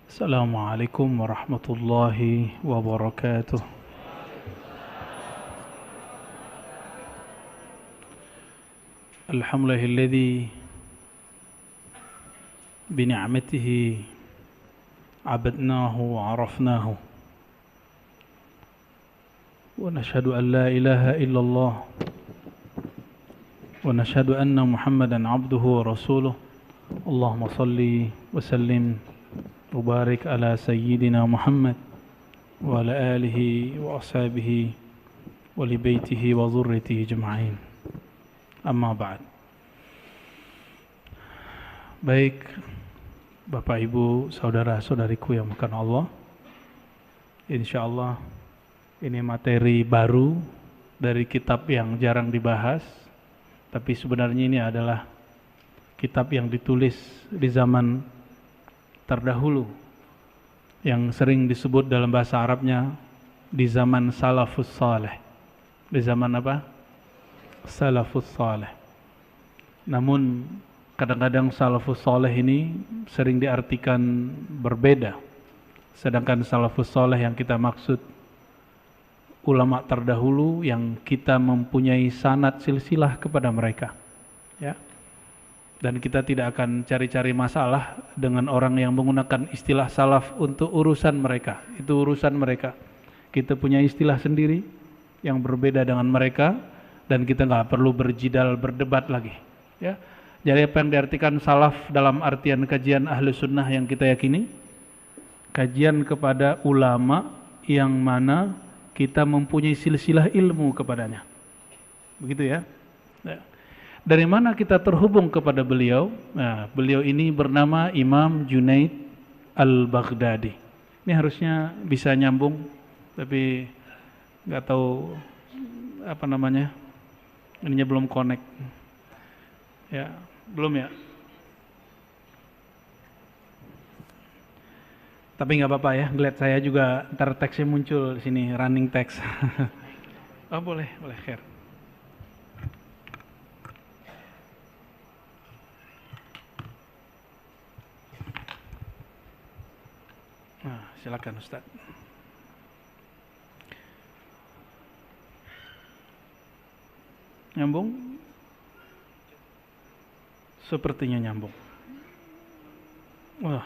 Assalamualaikum warahmatullahi wabarakatuh. Alhamdulillahilladzi bini'matihi abadnahu wa arafnahu. Wa nashhadu an la ilaha illallah wa nashhadu anna Muhammadan abduhu wa rasuluh. Allahumma salli wa sallim Mubarak ala Sayyidina Muhammad wa ala alihi wa ashabihi wa li baitihi wa zurriyatihi jema'in. Amma ba'd. Baik Bapak Ibu, saudara-saudariku yang bukan Allah, InsyaAllah ini materi baru dari kitab yang jarang dibahas, tapi sebenarnya ini adalah kitab yang ditulis di zaman terdahulu yang sering disebut dalam bahasa Arabnya di zaman salafus saleh. Di zaman apa? Salafus saleh. Namun kadang-kadang salafus saleh ini sering diartikan berbeda. Sedangkan salafus saleh yang kita maksud ulama terdahulu yang kita mempunyai sanad silsilah kepada mereka. Ya. Dan kita tidak akan cari-cari masalah dengan orang yang menggunakan istilah salaf untuk urusan mereka. Itu urusan mereka. Kita punya istilah sendiri yang berbeda dengan mereka dan kita nggak perlu berjidal, berdebat lagi. Ya. Jadi apa yang diartikan salaf dalam artian kajian ahlu sunnah yang kita yakini? Kajian kepada ulama yang mana kita mempunyai silsilah ilmu kepadanya. Begitu ya. Ya. Dari mana kita terhubung kepada beliau? Nah, beliau ini bernama Imam Junaid Al-Baghdadi. Ini harusnya bisa nyambung, tapi nggak tahu apa namanya. Ininya belum connect. Ya, belum ya. Tapi nggak apa-apa ya. Ngeliat saya juga ntar teksnya muncul di sini, running text. Oh boleh, Khair. Nah, silakan Ustaz. Nyambung? Sepertinya nyambung. Wah.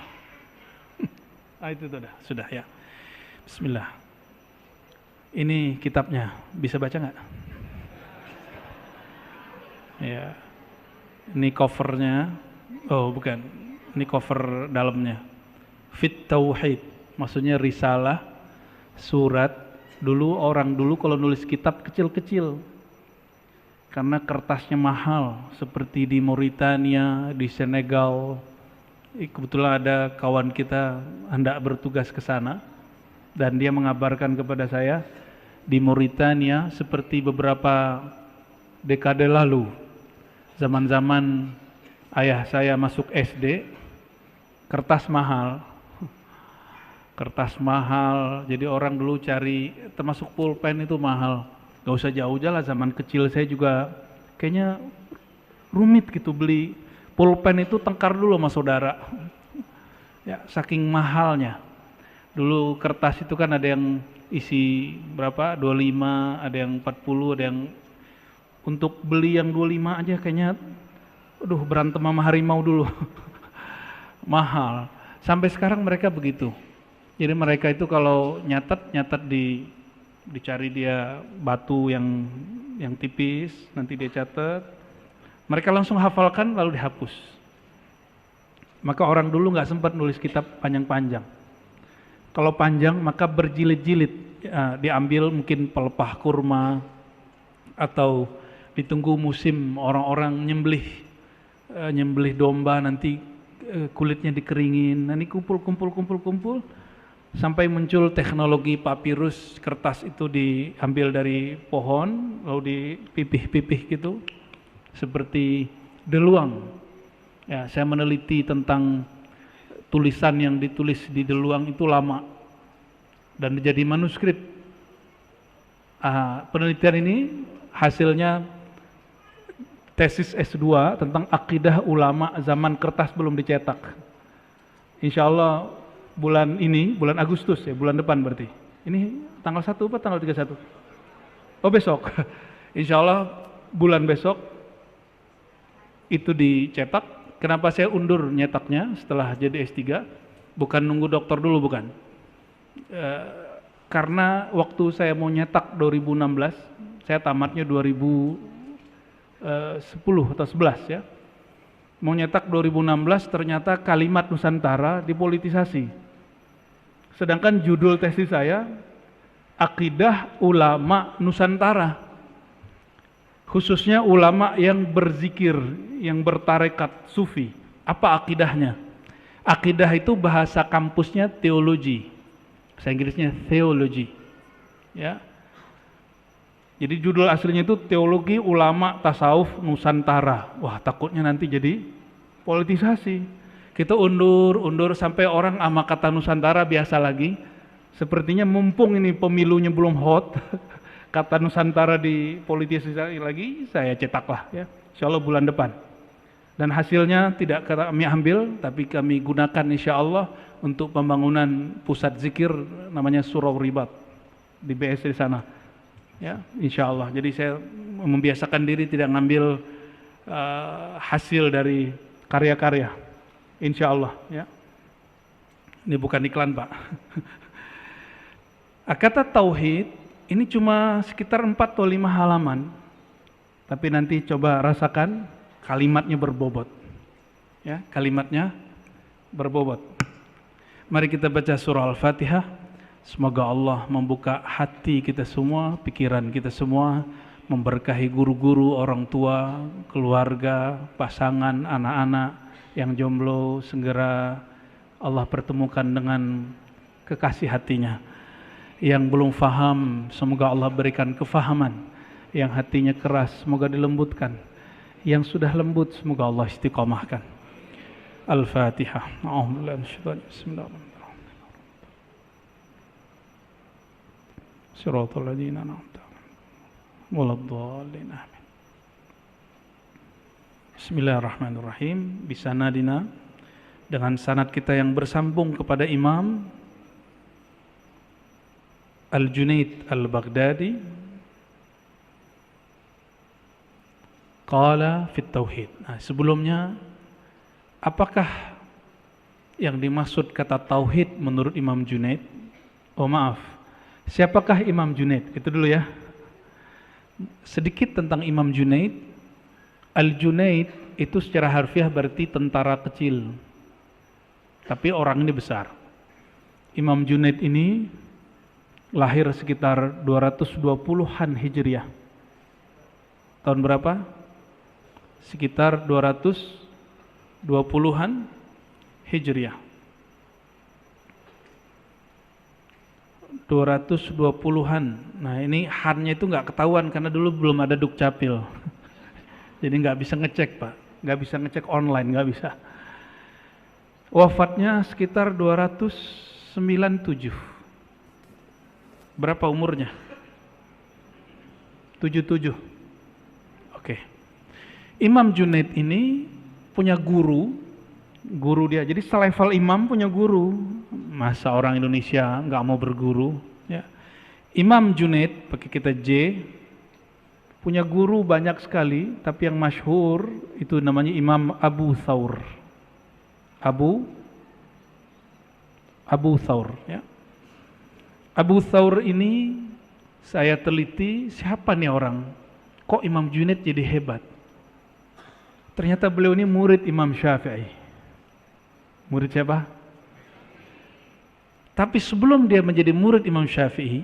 Itu sudah ya. Bismillah. Ini kitabnya, bisa baca nggak? Ya. Ini covernya. Oh, bukan. Ini cover dalamnya. Fit Tauhid, maksudnya risalah, surat. Orang dulu kalau nulis kitab kecil-kecil, karena kertasnya mahal, seperti di Mauritania, di Senegal. Kebetulan ada kawan kita hendak bertugas ke sana, dan dia mengabarkan kepada saya, di Mauritania seperti beberapa dekade lalu, zaman-zaman ayah saya masuk SD, kertas mahal, jadi orang dulu cari, termasuk pulpen itu mahal. Gak usah jauh-jauh lah, zaman kecil saya juga kayaknya rumit gitu beli pulpen itu, tengkar dulu sama saudara. Ya, saking mahalnya. Dulu kertas itu kan ada yang isi berapa? 25, ada yang 40, ada yang untuk beli yang 25 aja kayaknya berantem sama harimau dulu. Mahal. Sampai sekarang mereka begitu. Jadi mereka itu kalau nyatet dicari dia batu yang tipis, nanti dia catat. Mereka langsung hafalkan lalu dihapus. Maka orang dulu nggak sempat nulis kitab panjang-panjang. Kalau panjang maka berjilid-jilid, ya, diambil mungkin pelepah kurma atau ditunggu musim orang-orang nyembelih domba, nanti kulitnya dikeringin, nanti kumpul sampai muncul teknologi papirus, kertas itu diambil dari pohon lalu dipipih-pipih gitu seperti deluang. Ya, saya meneliti tentang tulisan yang ditulis di deluang itu lama dan jadi manuskrip. Penelitian ini hasilnya tesis S2 tentang akidah ulama zaman kertas belum dicetak. Insya Allah bulan ini, bulan Agustus ya, bulan depan berarti. Ini tanggal 1 apa tanggal 31? Oh besok. Insya Allah bulan besok itu dicetak. Kenapa saya undur nyetaknya setelah jadi S3? Bukan nunggu dokter dulu, bukan. Karena waktu saya mau nyetak 2016, saya tamatnya 2010 atau 11 ya. Mau nyetak 2016 ternyata kalimat Nusantara dipolitisasi. Sedangkan judul tesis saya Akidah Ulama Nusantara. Khususnya ulama yang berzikir, yang bertarekat sufi. Apa akidahnya? Akidah itu bahasa kampusnya teologi. Bahasa Inggrisnya theology. Ya. Jadi judul aslinya itu Teologi Ulama Tasawuf Nusantara. Wah, takutnya nanti jadi politisasi. Kita undur sampai orang ama kata Nusantara biasa lagi. Sepertinya mumpung ini pemilunya belum hot, kata Nusantara di politisasi lagi, saya cetaklah ya. Insya Allah bulan depan. Dan hasilnya tidak kami ambil, tapi kami gunakan insya Allah untuk pembangunan pusat zikir namanya Surau Ribat di BS di sana. Ya, insya Allah. Jadi saya membiasakan diri tidak ngambil hasil dari karya-karya, insya Allah. Ya, ini bukan iklan Pak. Kata tauhid ini cuma sekitar 4 atau 5 halaman, tapi nanti coba rasakan kalimatnya berbobot. Ya, kalimatnya berbobot. Mari kita baca surah Al-Fatihah. Semoga Allah membuka hati kita semua, pikiran kita semua, memberkahi guru-guru, orang tua, keluarga, pasangan, anak-anak yang jomblo, segera Allah pertemukan dengan kekasih hatinya. Yang belum faham, semoga Allah berikan kefahaman. Yang hatinya keras, semoga dilembutkan. Yang sudah lembut, semoga Allah istiqomahkan. Al-Fatihah. Bismillahirrahmanirrahim. Siratal ladzina an'amta 'alaihim waladdallin. Amin. Bismillahirrahmanirrahim. Bisanadina, dengan sanad kita yang bersambung kepada Imam Al-Junaid Al-Baghdadi, qala fit tauhid. Nah, sebelumnya apakah yang dimaksud kata tauhid menurut Imam Junaid? Oh maaf, siapakah Imam Junaid? Itu dulu ya. Sedikit tentang Imam Junaid. Al-Junaid itu secara harfiah berarti tentara kecil, tapi orang ini besar. Imam Junaid ini lahir sekitar 220-an Hijriah. Tahun berapa? Sekitar 220-an Hijriah. 220-an. Nah, ini hannya itu nggak ketahuan karena dulu belum ada Dukcapil. Jadi nggak bisa ngecek Pak, nggak bisa ngecek online, nggak bisa. Wafatnya sekitar 297. Berapa umurnya? 77. Oke. Imam Junaid ini punya guru dia. Jadi selevel imam punya guru. Masa orang Indonesia nggak mau berguru? Ya. Imam Junaid, pakai kita J, punya guru banyak sekali, tapi yang masyhur itu namanya Imam Abu Thawr. Abu Thawr. Ya. Abu Thawr ini saya teliti, siapa nih orang? Kok Imam Junaid jadi hebat? Ternyata beliau ini murid Imam Syafi'i. Murid siapa? Tapi sebelum dia menjadi murid Imam Syafi'i,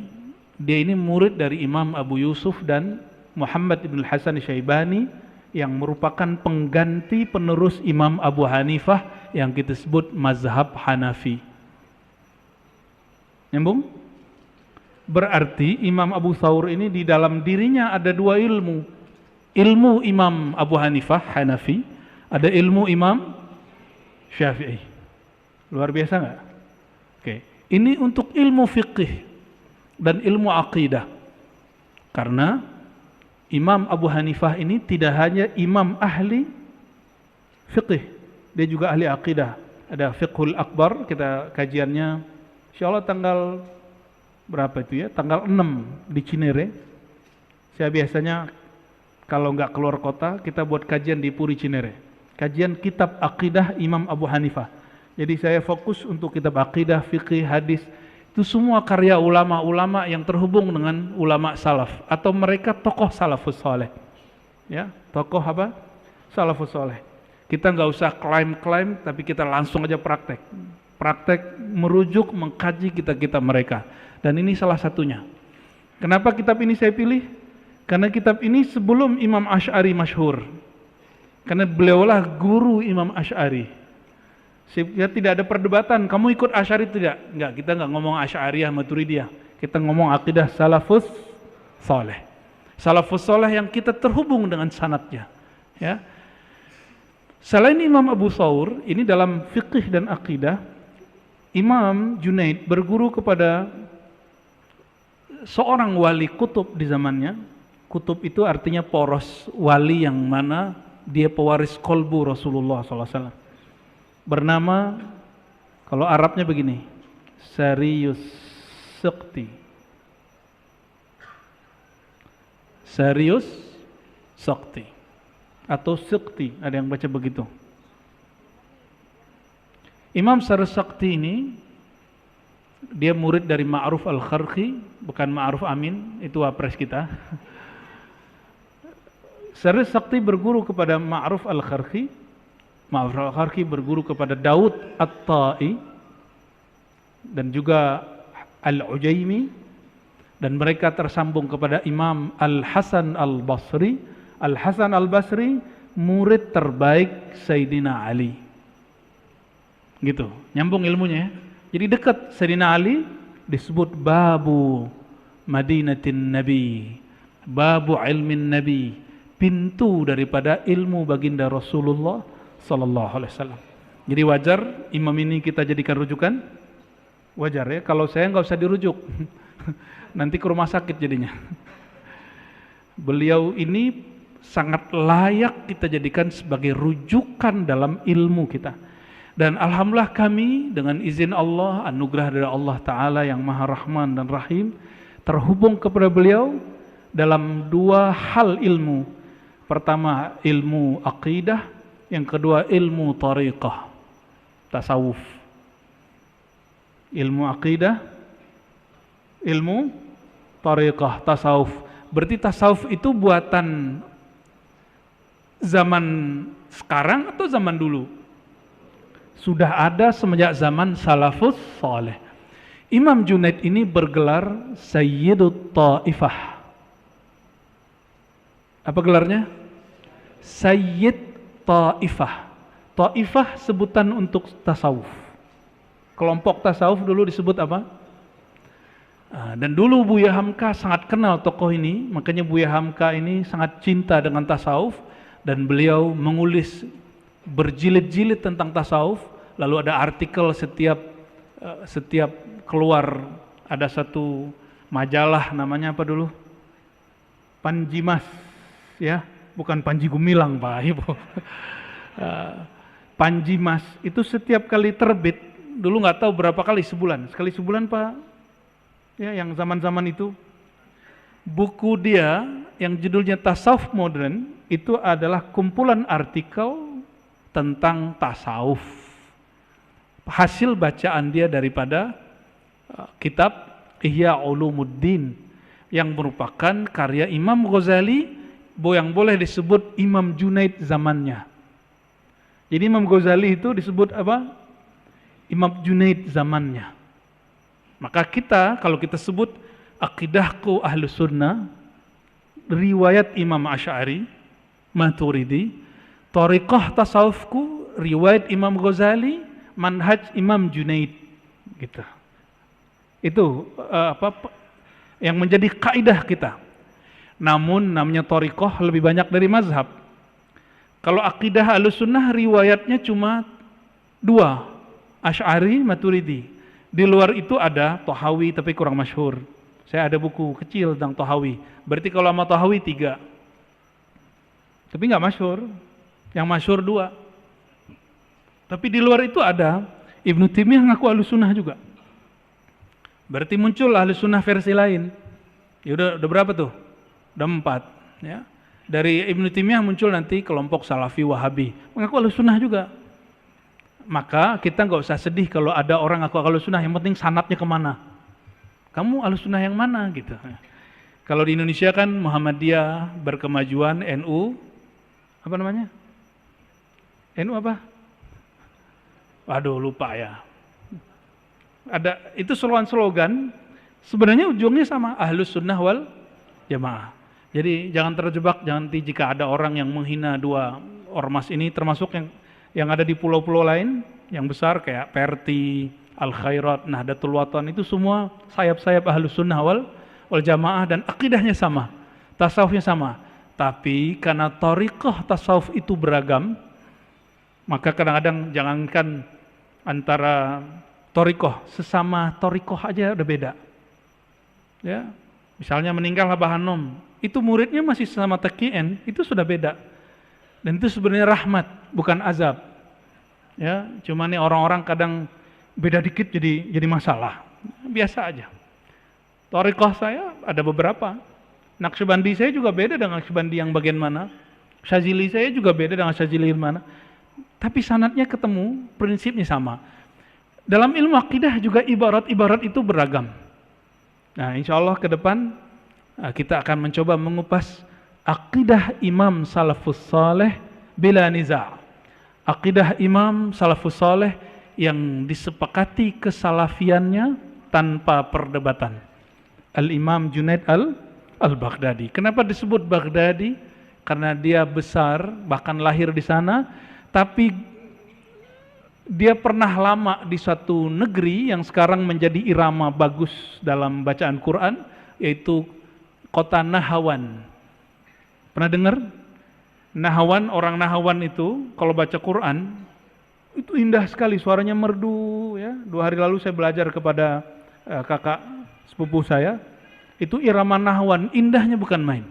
dia ini murid dari Imam Abu Yusuf dan Muhammad ibn Hasan Syaibani yang merupakan pengganti penerus Imam Abu Hanifah yang kita sebut mazhab Hanafi. Nyambung? Berarti Imam Abu Thawr ini di dalam dirinya ada dua ilmu. Ilmu Imam Abu Hanifah, Hanafi, ada ilmu Imam Syafi'i. Luar biasa nggak? Oke. Ini untuk ilmu fiqih dan ilmu aqidah. Karena Imam Abu Hanifah ini tidak hanya imam ahli fiqih, dia juga ahli aqidah. ada Fiqhul Akbar, kita kajiannya insyaallah tanggal berapa itu ya? Tanggal 6 di Cinere. Saya biasanya kalau nggak keluar kota, kita buat kajian di Puri Cinere. Kajian kitab akidah Imam Abu Hanifah. Jadi saya fokus untuk kitab akidah, fikih, hadis. Itu semua karya ulama-ulama yang terhubung dengan ulama salaf atau mereka tokoh salafus soleh. Ya, tokoh apa? Salafus soleh. Kita nggak usah klaim-klaim, tapi kita langsung aja praktek. Praktek merujuk, mengkaji kitab-kitab mereka. Dan ini salah satunya. Kenapa kitab ini saya pilih? Karena kitab ini sebelum Imam Asy'ari masyhur. Karena beliaulah guru Imam Asy'ari. Sehingga tidak ada perdebatan, kamu ikut Asy'ari tidak? Enggak, kita enggak ngomong Asy'ariyah Maturidiyah. Kita ngomong akidah salafus saleh. Salafus saleh yang kita terhubung dengan sanadnya, ya. Selain Imam Abu Thawr, ini dalam fikih dan akidah, Imam Junaid berguru kepada seorang wali kutub di zamannya. Kutub itu artinya poros, wali yang mana dia pewaris kolbu Rasulullah SAW. Bernama, kalau Arabnya begini, Sarius Sekti. Sarius Sekti atau Sekti, ada yang baca begitu. Imam Sarius Sekti ini dia murid dari Ma'ruf Al-Kharqi, bukan Ma'ruf Amin, itu wapres kita. Sarius Sekti berguru kepada Ma'ruf Al-Kharqi. Ma'ruf Al-Kharqi berguru kepada Daud At-Ta'i dan juga Al-Ujaimi, dan mereka tersambung kepada Imam Al-Hasan Al-Basri. Al-Hasan Al-Basri murid terbaik Sayyidina Ali. Gitu, nyambung ilmunya ya. Jadi dekat. Sayyidina Ali disebut babu Madinatin Nabi, babu ilmin Nabi, pintu daripada ilmu baginda Rasulullah sallallahu alaihi wasallam. Jadi wajar imam ini kita jadikan rujukan. Wajar ya, kalau saya nggak usah dirujuk. Nanti ke rumah sakit jadinya. Beliau ini sangat layak kita jadikan sebagai rujukan dalam ilmu kita. Dan alhamdulillah kami dengan izin Allah, anugerah dari Allah Ta'ala yang Maha Rahman dan Rahim, terhubung kepada beliau dalam dua hal ilmu. Pertama ilmu aqidah, yang kedua ilmu tariqah, tasawuf. Ilmu aqidah, ilmu tariqah, tasawuf. Berarti tasawuf itu buatan zaman sekarang atau zaman dulu? Sudah ada semenjak zaman salafus saleh. Imam Junaid ini bergelar Sayyidut Ta'ifah. Apa gelarnya? Sayyid Ta'ifah. Ta'ifah sebutan untuk tasawuf. Kelompok tasawuf dulu disebut apa? Dan dulu Buya Hamka sangat kenal tokoh ini, makanya Buya Hamka ini sangat cinta dengan tasawuf, dan beliau mengulis berjilid-jilid tentang tasawuf. Lalu ada artikel setiap keluar, ada satu majalah namanya apa dulu? Panjimas, ya, bukan Panji Gumilang Pak Ibu. Panjimas itu setiap kali terbit, dulu nggak tahu berapa kali sebulan, sekali sebulan Pak, ya, yang zaman-zaman itu. Buku dia yang judulnya Tasawuf Modern itu adalah kumpulan artikel tentang tasawuf. Hasil bacaan dia daripada kitab Ihya Ulumuddin yang merupakan karya Imam Ghazali, yang boleh disebut Imam Junaid zamannya. Jadi Imam Ghazali itu disebut apa? Imam Junaid zamannya. Maka kita, kalau kita sebut akidahku Ahlus Sunnah, riwayat Imam Asy'ari Maturidi, thariqah tasawufku riwayat Imam Ghazali, manhaj Imam Junaid, gitu. Itu yang menjadi kaidah kita. Namun namanya thariqah lebih banyak dari mazhab. Kalau akidah Ahlussunnah riwayatnya cuma dua, Asy'ari, Maturidi. Di luar itu ada Thahawi tapi kurang masyhur. Saya ada buku kecil tentang Thahawi. Berarti kalau sama Thahawi 3. Tapi nggak masyhur. Yang masyhur 2. Tapi di luar itu ada Ibnu Taimiyah ngaku Ahlussunnah juga. Berarti muncul Ahlussunnah versi lain. Ya udah berapa tuh? Udah 4, ya. Dari Ibnu Taimiyah muncul nanti kelompok Salafi Wahabi, mengaku Ahlussunnah juga. Maka kita nggak usah sedih kalau ada orang ngaku Ahlussunnah, yang penting sanadnya kemana. Kamu Ahlussunnah yang mana gitu. Kalau di Indonesia kan Muhammadiyah, Berkemajuan, NU, apa namanya? NU apa? Waduh, lupa ya. Ada itu slogan, sebenarnya ujungnya sama, Ahlussunnah wal Jamaah. Jadi jangan terjebak, nanti jika ada orang yang menghina dua ormas ini, termasuk yang ada di pulau-pulau lain yang besar kayak Perti, Al Khairat, Nahdlatul Watan, itu semua sayap-sayap Ahlussunnah wal Jamaah dan akidahnya sama, tasawufnya sama. Tapi karena thariqah tasawuf itu beragam, maka kadang-kadang jangankan antara thariqah, sesama thariqah aja udah beda. Ya, misalnya meninggal Abah Hanom, itu muridnya masih sama TKN, itu sudah beda. Dan itu sebenarnya rahmat, bukan azab. Ya, cuma nih orang-orang kadang beda dikit jadi masalah. Biasa aja. Thariqah saya ada beberapa. Naqsyabandi saya juga beda dengan Naqsyabandi yang bagian mana. Syazili saya juga beda dengan Syazili yang mana. Tapi sanadnya ketemu, prinsipnya sama. Dalam ilmu akidah juga ibarat-ibarat itu beragam. Nah, insya Allah ke depan kita akan mencoba mengupas akidah Imam Salafus Saleh bila niza'. Akidah Imam Salafus Saleh yang disepakati kesalafiannya tanpa perdebatan. Al-Imam Junaid al-Baghdadi. Kenapa disebut Baghdadi? Karena dia besar, bahkan lahir di sana, tapi dia pernah lama di suatu negeri yang sekarang menjadi irama bagus dalam bacaan Quran, yaitu kota Nahawan. Pernah dengar? Nahawan, orang Nahawan itu kalau baca Quran itu indah sekali, suaranya merdu ya. 2 hari lalu saya belajar kepada kakak sepupu saya, itu irama Nahawan, indahnya bukan main.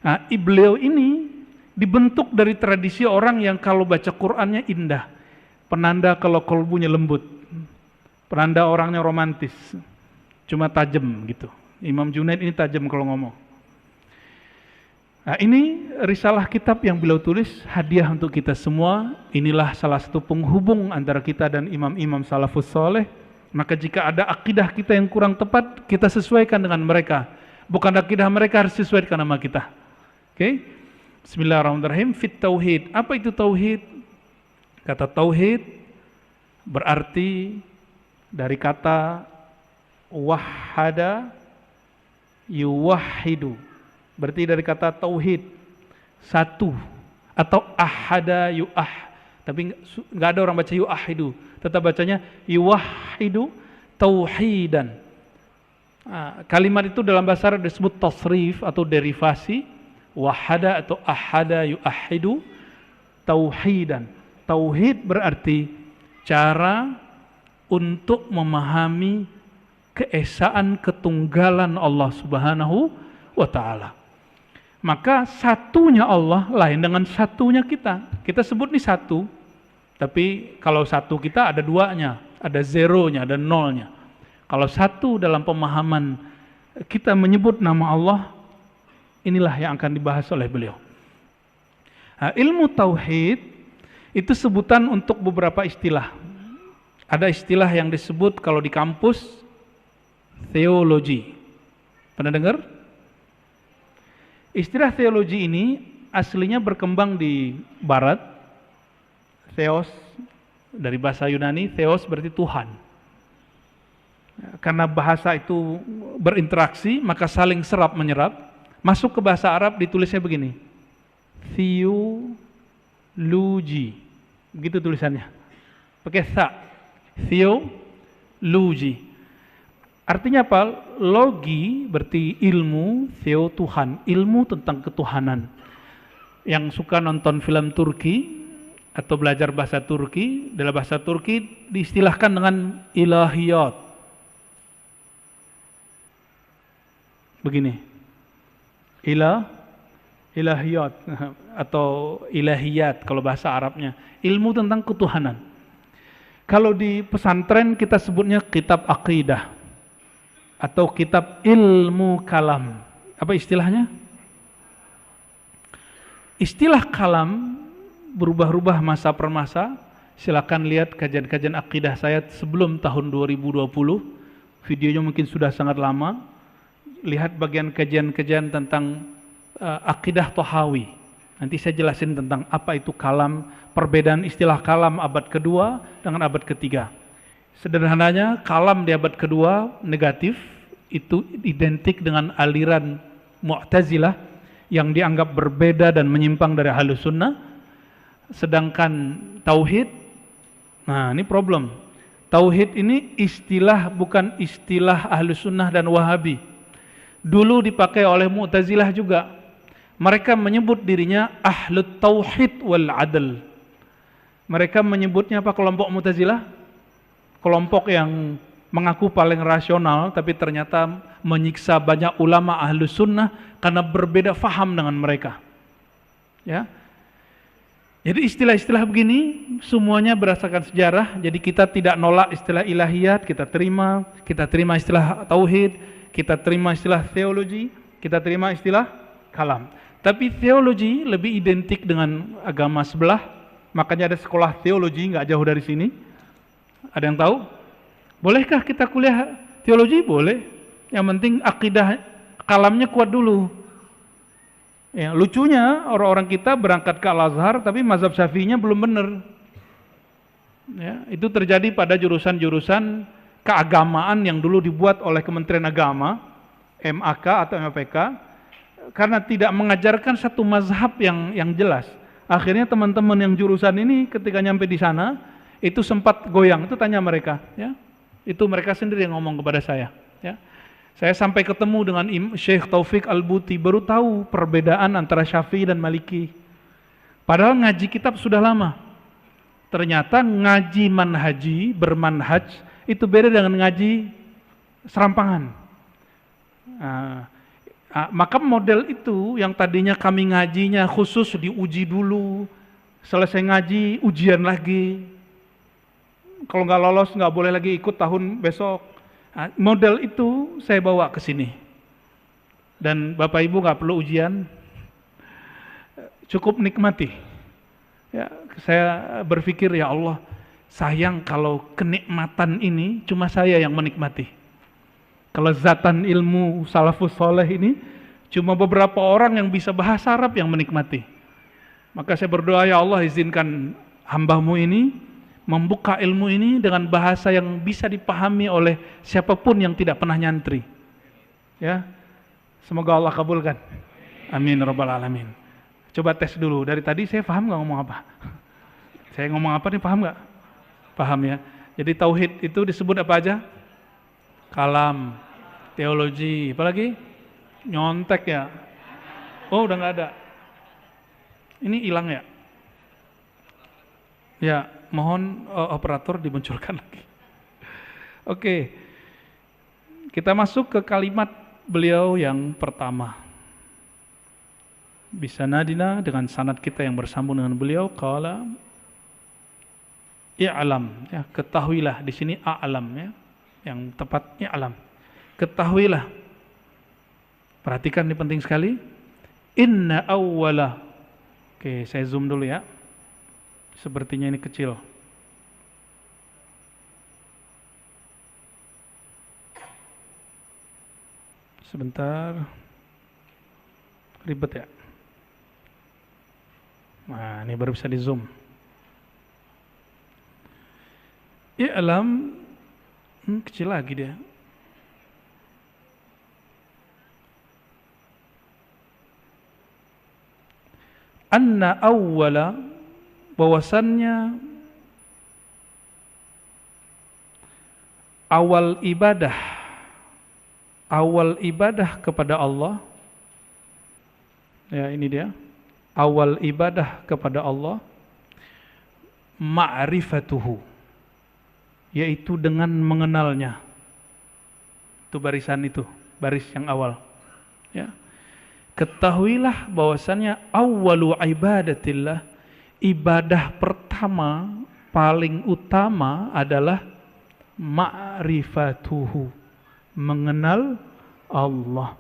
Nah, beliau ini dibentuk dari tradisi orang yang kalau baca Qurannya indah, penanda kalau kolbunya lembut, penanda orangnya romantis, cuma tajam gitu. Imam Junaid ini tajam kalau ngomong. Nah, ini risalah kitab yang beliau tulis, hadiah untuk kita semua. Inilah salah satu penghubung antara kita dan imam-imam salafus saleh. Maka jika ada akidah kita yang kurang tepat, kita sesuaikan dengan mereka. Bukan akidah mereka harus sesuaikan sama kita. Oke? Bismillahirrahmanirrahim. Fit tauhid. Apa itu tauhid? Kata tauhid berarti dari kata wahada yuwahidu. Berarti dari kata tauhid, satu, atau ahada yuah. Tapi nggak ada orang baca yuahidu, tetap bacanya yuwahidu tauhidan. Kalimat itu dalam bahasa Arab disebut tasrif atau derivasi, wahada atau ahada yuahidu tauhidan. Tauhid berarti cara untuk memahami keesaan ketunggalan Allah Subhanahu wa ta'ala. Maka satunya Allah lain dengan satunya kita. Kita sebut nih satu, tapi kalau satu kita ada duanya, ada zeronya, ada nolnya. Kalau satu dalam pemahaman kita menyebut nama Allah, inilah yang akan dibahas oleh beliau. Nah, ilmu tauhid itu sebutan untuk beberapa istilah. Ada istilah yang disebut kalau di kampus teologi. Pernah dengar? Istilah teologi ini aslinya berkembang di barat. Theos dari bahasa Yunani, theos berarti Tuhan. Karena bahasa itu berinteraksi, maka saling serap menyerap. Masuk ke bahasa Arab ditulisnya begini. Theologi. Begitu tulisannya. Pakai tha. Theologi. Artinya apa? Logi berarti ilmu, theo Tuhan, ilmu tentang ketuhanan. Yang suka nonton film Turki atau belajar bahasa Turki, dalam bahasa Turki diistilahkan dengan ilahiyat. Begini. ilahiyat atau ilahiyat kalau bahasa Arabnya, ilmu tentang ketuhanan. Kalau di pesantren kita sebutnya kitab akidah atau kitab ilmu kalam. Apa istilahnya? Istilah kalam berubah-ubah masa per masa. Silakan lihat kajian-kajian akidah saya sebelum tahun 2020. Videonya mungkin sudah sangat lama. Lihat bagian kajian-kajian tentang akidah Tahawi. Nanti saya jelasin tentang apa itu kalam, perbedaan istilah kalam abad kedua dengan abad ketiga. Sederhananya, kalam di abad kedua negatif, itu identik dengan aliran Mu'tazilah yang dianggap berbeda dan menyimpang dari Ahlus Sunnah. Sedangkan tauhid, nah ini problem. Tauhid ini istilah bukan istilah Ahlus Sunnah dan Wahabi. Dulu dipakai oleh Mu'tazilah juga. Mereka menyebut dirinya Ahlut Tauhid wal Adl. Mereka menyebutnya apa kelompok Mu'tazilah? Kelompok yang mengaku paling rasional tapi ternyata menyiksa banyak ulama Ahlus Sunnah karena berbeda faham dengan mereka. Ya. Jadi istilah-istilah begini semuanya berdasarkan sejarah. Jadi kita tidak nolak istilah ilahiyat, kita terima istilah tauhid, kita terima istilah teologi, kita terima istilah kalam. Tapi teologi lebih identik dengan agama sebelah, makanya ada sekolah teologi nggak jauh dari sini. Ada yang tahu? Bolehkah kita kuliah teologi? Boleh. Yang penting akidah kalamnya kuat dulu. Ya, lucunya orang-orang kita berangkat ke Al-Azhar tapi mazhab Syafi'inya belum benar. Ya, itu terjadi pada jurusan-jurusan keagamaan yang dulu dibuat oleh Kementerian Agama, MAK atau MAPK, karena tidak mengajarkan satu mazhab yang jelas. Akhirnya teman-teman yang jurusan ini ketika nyampe di sana itu sempat goyang. Itu tanya mereka, ya. Itu mereka sendiri yang ngomong kepada saya, ya. Saya sampai ketemu dengan Syekh Taufik Al-Buti, baru tahu perbedaan antara Syafi'i dan Maliki. Padahal ngaji kitab sudah lama. Ternyata ngaji manhaji, bermanhaj, itu beda dengan ngaji serampangan. Maka model itu yang tadinya kami ngajinya khusus diuji dulu, selesai ngaji ujian lagi. Kalau nggak lolos nggak boleh lagi ikut tahun besok. Model itu saya bawa ke sini. Dan Bapak Ibu nggak perlu ujian, cukup nikmati. Ya, saya berpikir ya Allah, sayang kalau kenikmatan ini cuma saya yang menikmati. Kelezatan ilmu salafus soleh ini cuma beberapa orang yang bisa bahasa Arab yang menikmati. Maka saya berdoa ya Allah izinkan hamba-Mu ini membuka ilmu ini dengan bahasa yang bisa dipahami oleh siapapun yang tidak pernah nyantri. Ya, semoga Allah kabulkan. Amin rabbal alamin. Coba tes dulu. Dari tadi saya paham nggak ngomong apa? Saya ngomong apa nih, paham nggak? Paham ya. Jadi tauhid itu disebut apa aja? Kalam, teologi, apalagi? Nyontek ya. Oh udah nggak ada. Ini hilang ya? Ya. Mohon operator dimunculkan lagi. Oke. Kita masuk ke kalimat beliau yang pertama. Bisa nadina dengan sanad kita yang bersambung dengan beliau, qala i'lam, ya, ketahuilah. Di sini a'lam, ya. Yang tepat i'lam. Ketahuilah. Perhatikan, ini penting sekali. Inna awwala. Oke, saya zoom dulu ya. Sepertinya ini kecil. Sebentar. Ribet ya. Nah, ini baru bisa di zoom. I'lam, kecil lagi dia. Anna awwala, bahwasannya awal ibadah kepada Allah, ya ini dia, awal ibadah kepada Allah, ma'rifatuhu, yaitu dengan mengenalnya. Itu barisan itu, baris yang awal, ya. ketahuilah bahwasannya awwalu ibadatillah, ibadah pertama paling utama adalah ma'rifatuhu, mengenal Allah.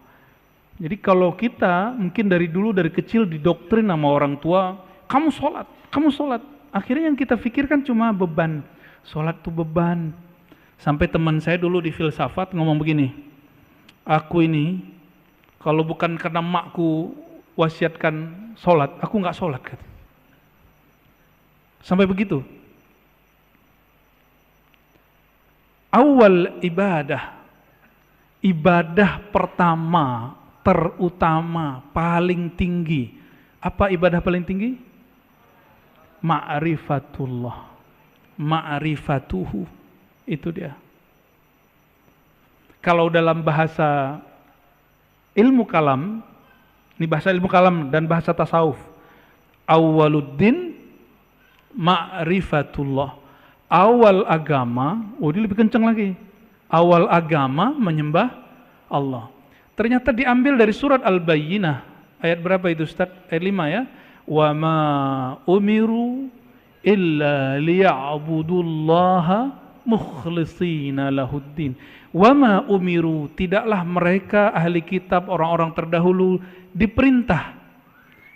Jadi kalau kita mungkin dari dulu dari kecil didoktrin sama orang tua, kamu sholat. Akhirnya yang kita pikirkan cuma beban. Sholat itu beban. Sampai teman saya dulu di filsafat ngomong begini, aku ini kalau bukan karena makku wasiatkan sholat, aku nggak sholat. Sampai begitu. Awal ibadah pertama, terutama, paling tinggi. Apa ibadah paling tinggi? Ma'rifatullah, ma'rifatuhu, itu dia. Kalau dalam bahasa ilmu kalam, ini bahasa ilmu kalam dan bahasa tasawuf, awwaluddin ma'rifatullah. Awal agama, ini lebih kencang lagi. Awal agama menyembah Allah. Ternyata diambil dari surat Al-Bayyinah. Ayat berapa itu Ustaz? Ayat 5 ya. Wa ma umiru illa liya'budullaha mukhlishina lahuddin. Wa ma umiru, tidaklah mereka ahli kitab, orang-orang terdahulu diperintah.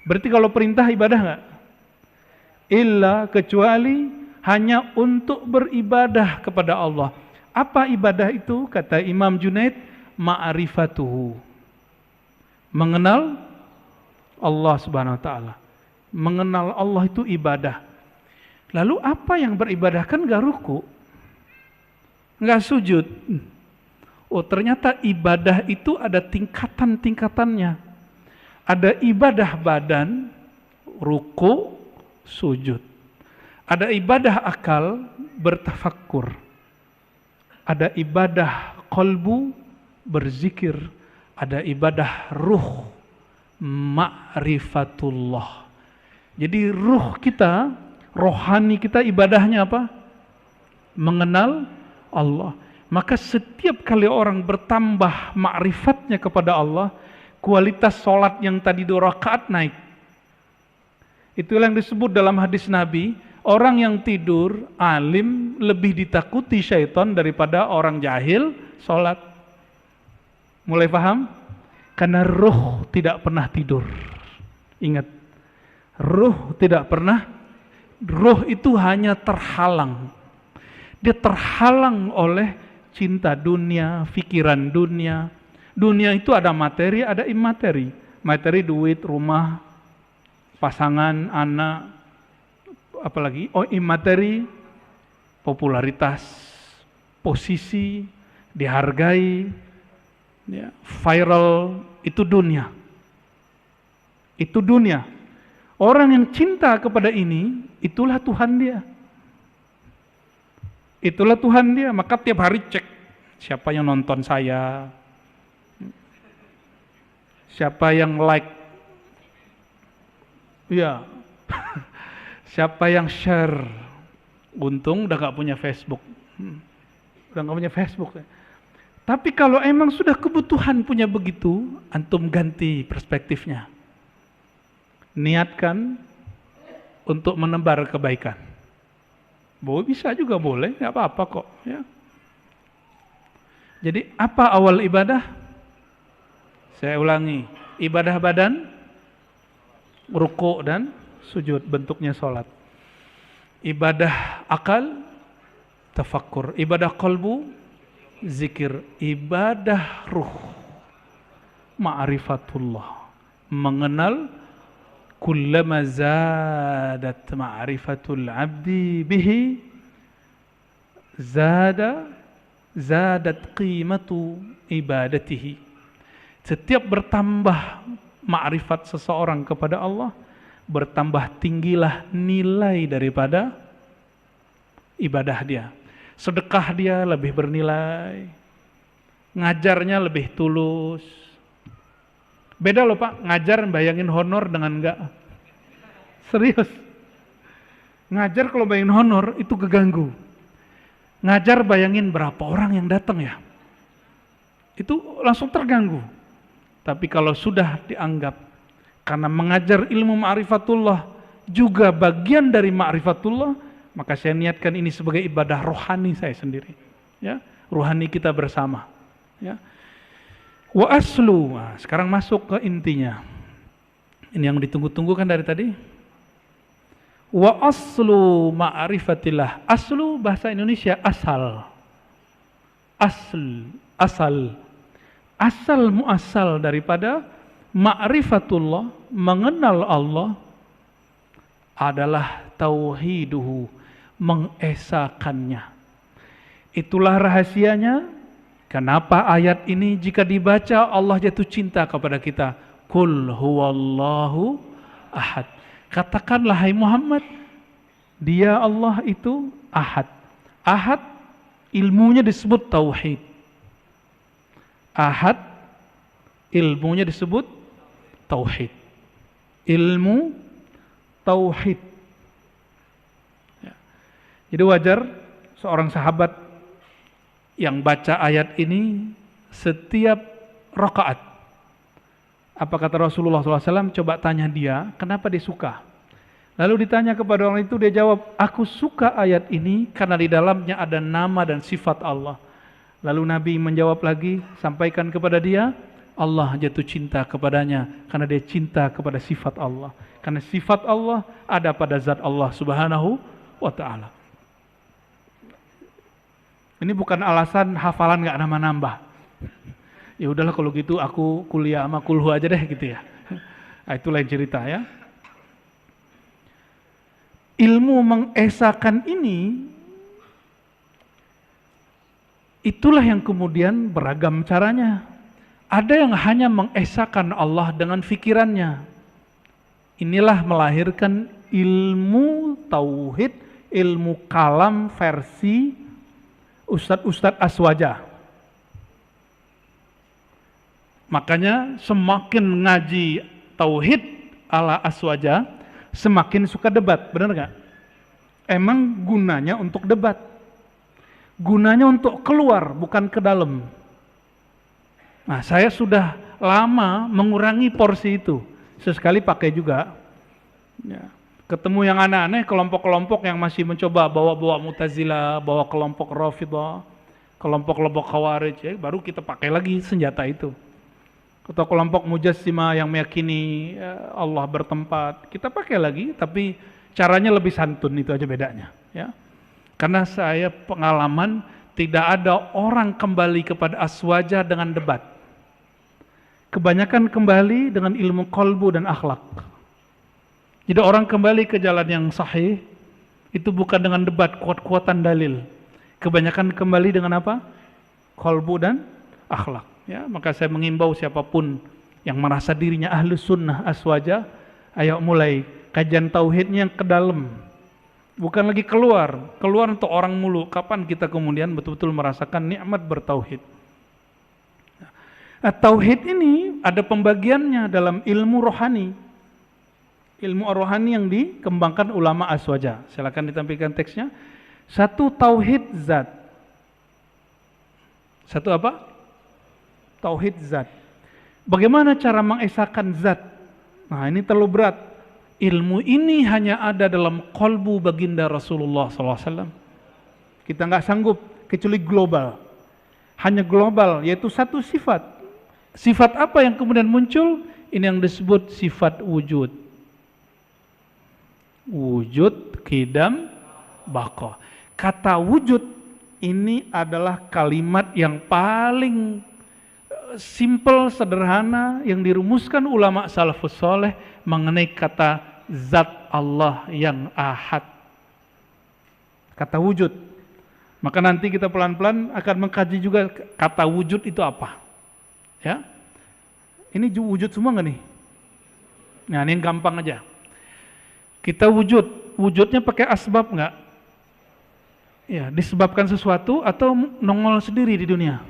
Berarti kalau perintah ibadah enggak? Illa, kecuali hanya untuk beribadah kepada Allah. Apa ibadah itu? Kata Imam Junaid, ma'rifatuhu, mengenal Allah Subhanahu wa taala. Mengenal Allah itu ibadah. Lalu apa yang beribadah? Kan enggak ruku, enggak sujud. Oh, ternyata ibadah itu ada tingkatan-tingkatannya. Ada ibadah badan, ruku, sujud. Ada ibadah akal, bertafakkur. Ada ibadah qalbu, berzikir. Ada ibadah ruh, ma'rifatullah. Jadi ruh kita, rohani kita, ibadahnya apa? Mengenal Allah. Maka setiap kali orang bertambah ma'rifatnya kepada Allah, kualitas sholat yang tadi 2 rakaat naik. Itulah yang disebut dalam hadis Nabi, orang yang tidur alim lebih ditakuti syaitan daripada orang jahil sholat. Mulai paham? Karena ruh tidak pernah tidur. Ingat, ruh tidak pernah. Ruh itu hanya terhalang. Dia terhalang oleh cinta dunia, pikiran dunia. Dunia itu ada materi, ada imateri. Materi, duit, rumah, pasangan, anak, apalagi imateri, popularitas, posisi, dihargai, ya, viral, itu dunia. Itu dunia. Orang yang cinta kepada ini, itulah Tuhan dia. Itulah Tuhan dia. Maka tiap hari cek siapa yang nonton saya, siapa yang like, ya. Siapa yang share. Untung udah gak punya Facebook. Udah gak punya Facebook. Tapi kalau emang sudah kebutuhan punya begitu, antum ganti perspektifnya. Niatkan untuk menebar kebaikan. Bisa juga boleh, gak apa-apa kok. Ya. Jadi apa awal ibadah? Saya ulangi. Ibadah badan, ruku dan sujud, bentuknya sholat. Ibadah akal, tafakkur. Ibadah qalbu, zikir. Ibadah ruh, ma'rifatullah, mengenal. Kullama zadat ma'rifatul abdi bihi zadat qimatu ibadatihi. Setiap bertambah ma'rifat seseorang kepada Allah, bertambah tinggilah nilai daripada ibadah dia. Sedekah dia lebih bernilai, ngajarnya lebih tulus. Beda loh Pak, ngajar bayangin honor dengan enggak. Serius. Ngajar kalau bayangin honor itu keganggu. Ngajar bayangin berapa orang yang datang ya. Itu langsung terganggu. Tapi kalau sudah dianggap karena mengajar ilmu ma'rifatullah juga bagian dari ma'rifatullah, maka saya niatkan ini sebagai ibadah rohani saya sendiri. Ya, rohani kita bersama. Ya. Wa aslu, nah, sekarang masuk ke intinya. Ini yang ditunggu-tunggu kan dari tadi. Wa aslu ma'rifatillah. Aslu bahasa Indonesia asal. Asal muasal daripada ma'rifatullah, mengenal Allah adalah tauhiduhu, mengesakannya. Itulah rahasianya. Kenapa ayat ini jika dibaca Allah jatuh cinta kepada kita. Qul huwallahu ahad. Katakanlah hai Muhammad, dia Allah itu ahad. Ahad ilmunya disebut tauhid. Ahad ilmunya disebut tauhid. Ilmu tauhid. Ya. Jadi wajar seorang sahabat yang baca ayat ini setiap rakaat. Apa kata Rasulullah SAW? Coba tanya dia, kenapa dia suka? Lalu ditanya kepada orang itu, dia jawab, aku suka ayat ini karena di dalamnya ada nama dan sifat Allah. Lalu Nabi menjawab lagi, sampaikan kepada dia, Allah jatuh cinta kepadanya karena dia cinta kepada sifat Allah. Karena sifat Allah ada pada zat Allah Subhanahu wa ta'ala. Ini bukan alasan hafalan gak nambah-nambah. Ya udahlah kalau gitu aku kuliah sama kulhu aja deh gitu ya. Nah, itu lain cerita ya. Ilmu mengesakan ini, itulah yang kemudian beragam caranya. Ada yang hanya mengesakan Allah dengan fikirannya. Inilah melahirkan ilmu tauhid, ilmu kalam versi Ustadz Aswaja. Makanya semakin ngaji tauhid ala Aswaja, semakin suka debat, benar nggak? Emang gunanya untuk debat, gunanya untuk keluar, bukan ke dalam. Nah, saya sudah lama mengurangi porsi itu, sesekali pakai juga. Ya. Ketemu yang aneh-aneh, kelompok-kelompok yang masih mencoba bawa-bawa Mu'tazilah, bawa kelompok Rafidhah, kelompok-kelompok Khawarij, ya, baru kita pakai lagi senjata itu. Atau kelompok Mujassimah yang meyakini Allah bertempat, kita pakai lagi, tapi caranya lebih santun, itu aja bedanya. Ya. Karena saya pengalaman tidak ada orang kembali kepada Aswaja dengan debat. Kebanyakan kembali dengan ilmu qalbu dan akhlak. Jadi orang kembali ke jalan yang sahih itu bukan dengan debat kuat-kuatan dalil. Kebanyakan kembali dengan apa? Qalbu dan akhlak. Ya, maka saya mengimbau siapapun yang merasa dirinya ahlu sunnah Aswaja, ayo mulai kajian tauhidnya yang ke dalam. Bukan lagi keluar untuk orang mulu. Kapan kita kemudian betul-betul merasakan nikmat bertauhid? Nah, tauhid ini ada pembagiannya dalam ilmu rohani. Ilmu rohani yang dikembangkan ulama Aswaja. Silakan ditampilkan teksnya. Satu, tauhid zat. Satu apa? Tauhid zat. Bagaimana cara mengesahkan zat? Nah, ini terlalu berat. Ilmu ini hanya ada dalam qalbu baginda Rasulullah SAW. Kita nggak sanggup kecuali global. Hanya global, yaitu satu sifat. Sifat apa yang kemudian muncul? Ini yang disebut sifat wujud. Wujud, qidam, baqa. Kata wujud ini adalah kalimat yang paling simple, sederhana, yang dirumuskan ulama salafus soleh mengenai kata zat Allah yang ahad. Kata wujud. Maka nanti kita pelan-pelan akan mengkaji juga kata wujud itu apa. Ya, ini wujud semua nggak nih? Nah, ini yang gampang aja. Kita wujudnya pakai asbab nggak? Ya, disebabkan sesuatu atau nongol sendiri di dunia.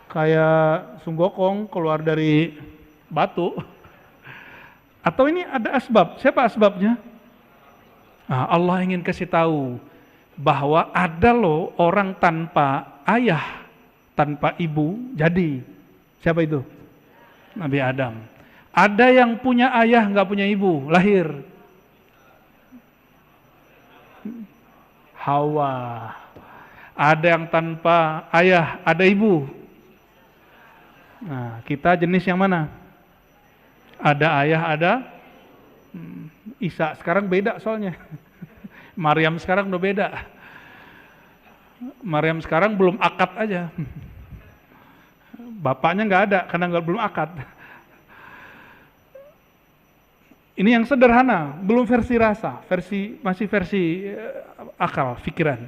Kayak Sunggokong keluar dari batu. Atau ini ada asbab. Siapa asbabnya? Nah, Allah ingin kasih tahu bahwa ada loh orang tanpa ayah, tanpa ibu jadi. Siapa itu? Nabi Adam. Ada yang punya ayah nggak punya ibu, lahir. Hawa. Ada yang tanpa ayah, ada ibu. Nah, kita jenis yang mana? Ada ayah, ada Isa. Sekarang beda soalnya. Maryam sekarang udah beda. Maryam sekarang belum akad aja. Bapaknya nggak ada karena belum akad. Ini yang sederhana, belum versi rasa, masih versi akal, pikiran.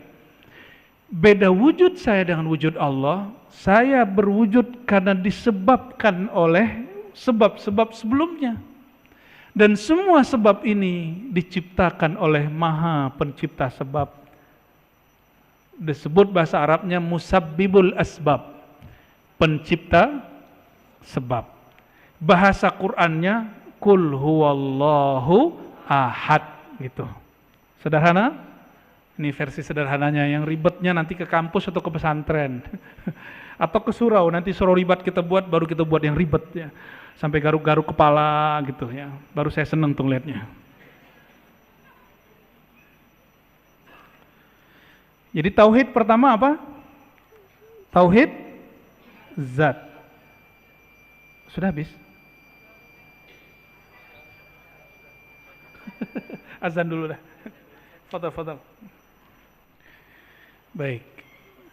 Beda wujud saya dengan wujud Allah. Saya berwujud karena disebabkan oleh sebab-sebab sebelumnya. Dan semua sebab ini diciptakan oleh Maha Pencipta sebab. Disebut bahasa Arabnya musabbibul asbab, pencipta sebab. Bahasa Qur'annya Qul huwallahu ahad, gitu. Sederhana? Ini versi sederhananya, yang ribetnya nanti ke kampus atau ke pesantren. Atau ke surau, nanti surau ribet kita buat, baru kita buat yang ribet ya. Sampai garuk-garuk kepala gitu ya. Baru saya seneng tuh liatnya. Jadi tauhid pertama apa? Tauhid zat. Sudah habis? Azan dulu dah. Fadal. Baik,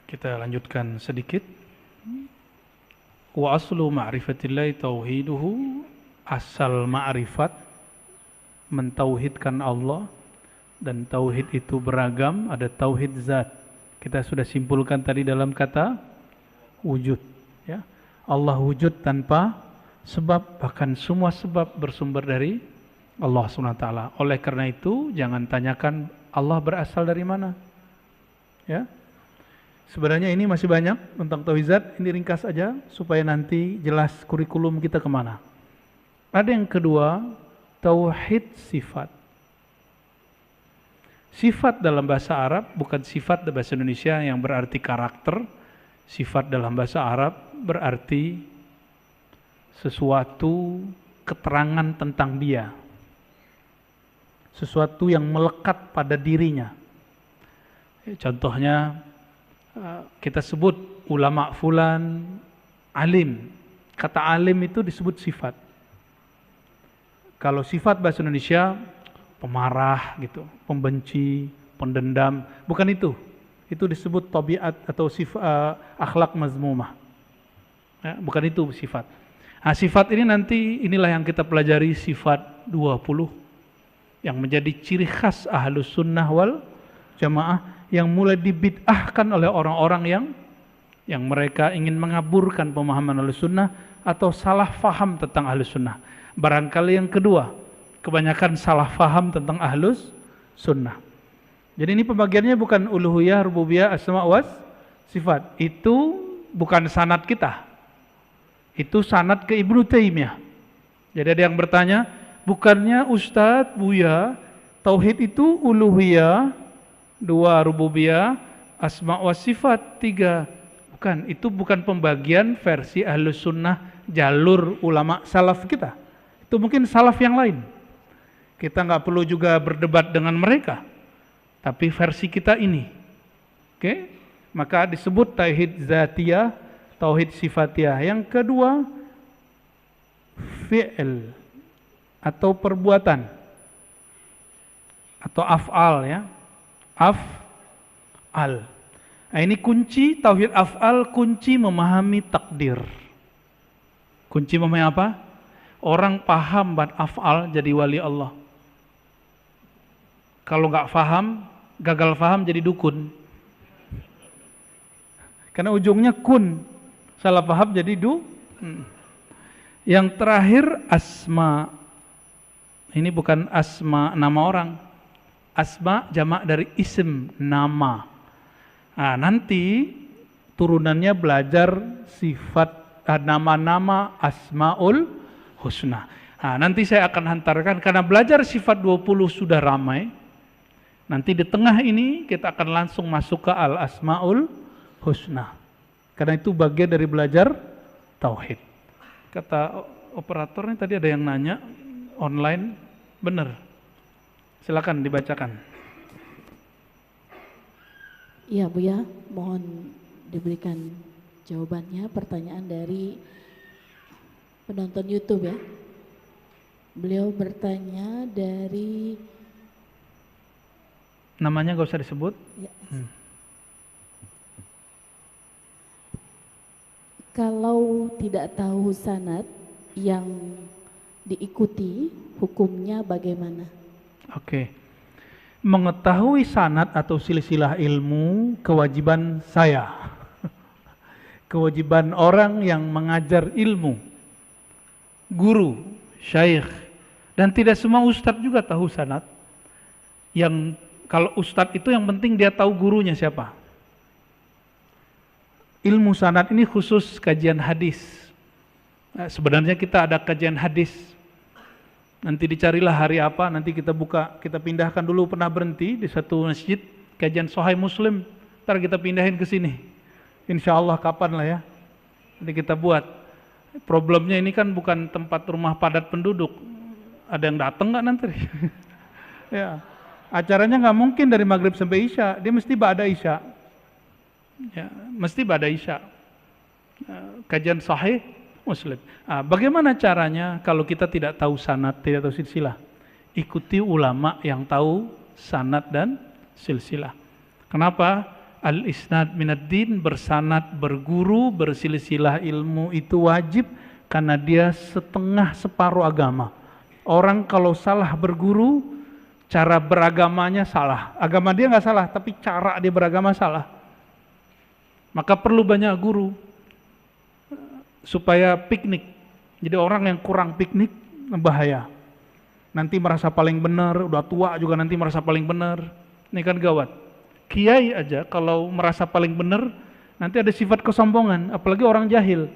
kita lanjutkan sedikit. Wa aslu ma'rifatillahi tauhiduhu, asal ma'rifat mentauhidkan Allah, dan tauhid itu beragam, ada tauhid zat. Kita sudah simpulkan tadi dalam kata wujud, ya. Allah wujud tanpa sebab, bahkan semua sebab bersumber dari Allah SWT. Oleh karena itu jangan tanyakan Allah berasal dari mana, ya. Sebenarnya ini masih banyak tentang tauhid zat, ini ringkas aja supaya nanti jelas kurikulum kita kemana. Ada yang kedua, tauhid sifat. Sifat dalam bahasa Arab bukan sifat dalam bahasa Indonesia yang berarti karakter. Sifat dalam bahasa Arab berarti sesuatu keterangan tentang dia, sesuatu yang melekat pada dirinya. Contohnya kita sebut ulama fulan alim. Kata alim itu disebut sifat. Kalau sifat bahasa Indonesia pemarah gitu, pembenci, pendendam, bukan itu. Itu disebut tabiat atau sifat akhlak mazmumah. Ya, bukan itu sifat. Nah, sifat ini nanti inilah yang kita pelajari, sifat 20 yang menjadi ciri khas Ahlus Sunnah wal Jamaah, yang mulai dibid'ahkan oleh orang-orang yang mereka ingin mengaburkan pemahaman Ahlus Sunnah atau salah faham tentang Ahlus Sunnah. Barangkali yang kedua, kebanyakan salah faham tentang Ahlus Sunnah. Jadi ini pembagiannya bukan uluhiyah, rububiyah, asma was sifat. Itu bukan sanad kita. Itu sanad ke Ibnu Taimiyah. Jadi ada yang bertanya, bukannya Ustadz, Buya, tauhid itu uluhiyah, 2 rububiyah, asma wa sifat 3. Bukan, itu bukan pembagian versi Ahlus Sunnah jalur ulama salaf kita. Itu mungkin salaf yang lain. Kita nggak perlu juga berdebat dengan mereka. Tapi versi kita ini. Oke? Maka disebut tauhid zatiyah, tauhid sifatiyah. Yang kedua, fi'il atau perbuatan atau af'al, ya. Af'al. Nah, ini kunci tauhid af'al, kunci memahami takdir. Kunci memahami apa? Orang paham bab af'al jadi wali Allah. Kalau nggak paham, gagal paham jadi dukun. Karena ujungnya kun, salah paham jadi Yang terakhir asma. Ini bukan asma nama orang. Asma jamak dari ism, nama. Nah, nanti turunannya belajar sifat nama-nama asmaul husna. Nah, nanti saya akan hantarkan, karena belajar sifat 20 sudah ramai. Nanti di tengah ini kita akan langsung masuk ke al asmaul husna. Karena itu bagian dari belajar tauhid. Kata operator nih tadi ada yang nanya online, benar. Silakan dibacakan. Iya Bu ya, mohon diberikan jawabannya. Pertanyaan dari penonton YouTube ya. Beliau bertanya dari... Namanya gak usah disebut. Ya. Kalau tidak tahu sanad yang diikuti, hukumnya bagaimana? Oke. Mengetahui sanad atau silsilah ilmu kewajiban saya. Kewajiban orang yang mengajar ilmu. Guru, syaikh. Dan tidak semua ustadz juga tahu sanad. Yang kalau ustadz itu yang penting dia tahu gurunya siapa. Ilmu sanad ini khusus kajian hadis. Nah, sebenarnya kita ada kajian hadis. Nanti dicarilah hari apa, nanti kita buka, kita pindahkan dulu, pernah berhenti di satu masjid, kajian Sahih Muslim, ntar kita pindahin ke sini. Insya Allah kapan lah ya, nanti kita buat. Problemnya ini kan bukan tempat rumah padat penduduk, ada yang datang nggak nanti? Ya, acaranya nggak mungkin dari maghrib sampai isya, dia mesti ba'da isya. Ya, mesti ba'da isya. Kajian Sahih Muslim. Bagaimana caranya kalau kita tidak tahu sanad, tidak tahu silsilah? Ikuti ulama yang tahu sanad dan silsilah. Kenapa? Al-isnad minad din, bersanad, berguru, bersilsilah ilmu itu wajib karena dia setengah separuh agama. Orang kalau salah berguru, cara beragamanya salah. Agama dia nggak salah, tapi cara dia beragama salah. Maka perlu banyak guru supaya piknik. Jadi orang yang kurang piknik bahaya. Nanti merasa paling benar, udah tua juga nanti merasa paling benar. Ini kan gawat. Kiai aja kalau merasa paling benar, nanti ada sifat kesombongan, apalagi orang jahil.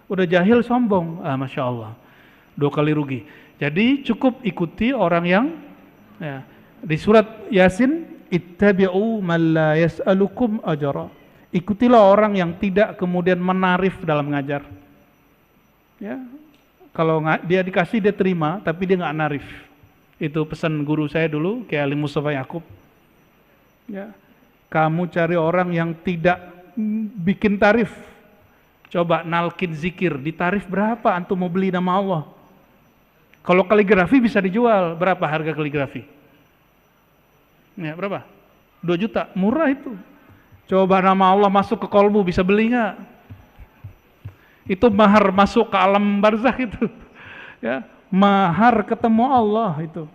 Udah jahil sombong, Masya Allah. 2 kali rugi. Jadi cukup ikuti orang yang ya, di surat Yasin, ittabi'u man la yas'alukum ajra. Ikutilah orang yang tidak kemudian menarif dalam ngajar. Ya, kalau dia dikasih dia terima, tapi dia nggak narif. Itu pesan guru saya dulu, Kiai Ali Mustafa Yakub. Ya, kamu cari orang yang tidak bikin tarif. Coba nalkin zikir, ditarif berapa? Antum mau beli nama Allah? Kalau kaligrafi bisa dijual, berapa harga kaligrafi? Ya, berapa? 2 juta, murah itu. Coba nama Allah masuk ke kolbu, bisa beli nggak? Itu mahar masuk ke alam barzakh itu. Ya, mahar ketemu Allah itu.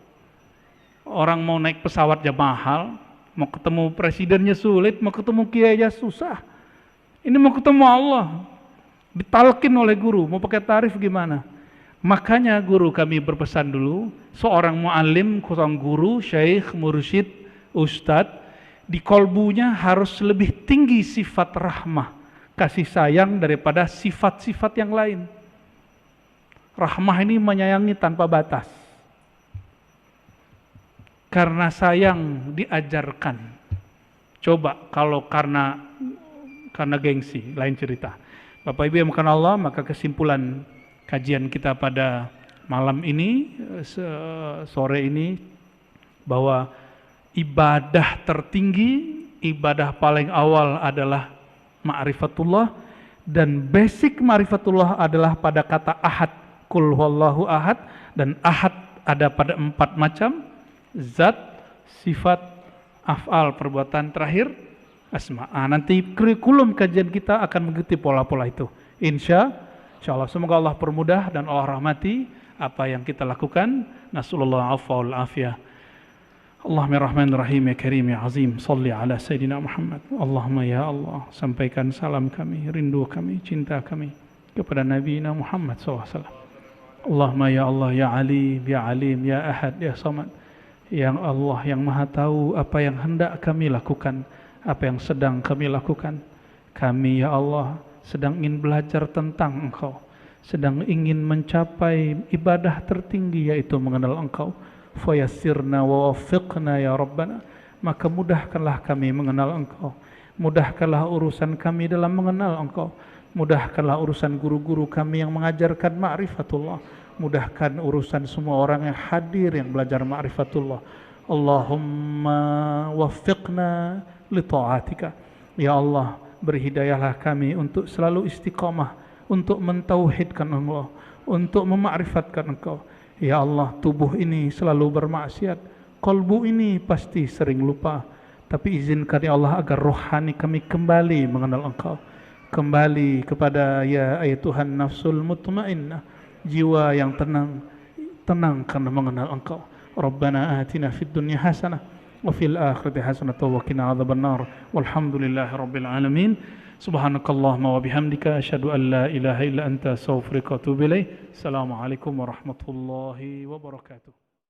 Orang mau naik pesawat aja mahal, mau ketemu presidennya sulit, mau ketemu kiai aja susah. Ini mau ketemu Allah, ditalkin oleh guru, mau pakai tarif gimana? Makanya guru kami berpesan dulu, seorang mu'alim, seorang guru, syaikh, mursyid, ustadz, di kolbunya harus lebih tinggi sifat rahmah, kasih sayang daripada sifat-sifat yang lain. Rahmah ini menyayangi tanpa batas. Karena sayang diajarkan. Coba kalau karena gengsi, lain cerita. Bapak Ibu yang bukan Allah, maka kesimpulan kajian kita pada malam ini, sore ini, bahwa ibadah tertinggi, ibadah paling awal adalah ma'rifatullah, dan basic ma'rifatullah adalah pada kata ahad, kul huwallahu ahad, dan ahad ada pada 4 macam, zat, sifat, af'al, perbuatan, terakhir asma. Nanti kurikulum kajian kita akan mengikuti pola-pola itu, insya Allah. Semoga Allah permudah dan Allah rahmati apa yang kita lakukan. Nasallallahu afwa wal afiyah. Allahumma rahman rahim ya karim ya azim, salli ala Sayyidina Muhammad. Allahumma ya Allah, sampaikan salam kami, rindu kami, cinta kami kepada Nabi Muhammad SAW. Allahumma ya Allah, ya alim, ya alim, ya ahad, ya samad. Yang Allah yang maha tahu apa yang hendak kami lakukan, apa yang sedang kami lakukan. Kami ya Allah sedang ingin belajar tentang Engkau, sedang ingin mencapai ibadah tertinggi, yaitu mengenal Engkau. Fayassirna wa waffiqna ya Rabbana, maka mudahkanlah kami mengenal Engkau, mudahkanlah urusan kami dalam mengenal Engkau. Mudahkanlah urusan guru-guru kami yang mengajarkan ma'rifatullah. Mudahkan urusan semua orang yang hadir yang belajar ma'rifatullah. Allahumma waffiqna li ta'atika. Ya Allah, beri hidayahlah kami untuk selalu istiqamah, untuk mentauhidkan Allah, untuk mema'rifatkan Engkau. Ya Allah, tubuh ini selalu bermaksiat, kalbu ini pasti sering lupa, tapi izinkan ya Allah agar rohani kami kembali mengenal Engkau, kembali kepada ya Tuhan nafsul mutmainnah, jiwa yang tenang karena mengenal Engkau. Rabbana atina fid dunya hasanah wa fil akhirati hasanah wa qina adzabannar. Walhamdulillahi rabbil alamin. Subhanakallahumma wa bihamdika asyhadu an la ilaha illa anta astaghfiruka wa atubu ilaik. Assalamualaikum warahmatullahi wabarakatuh.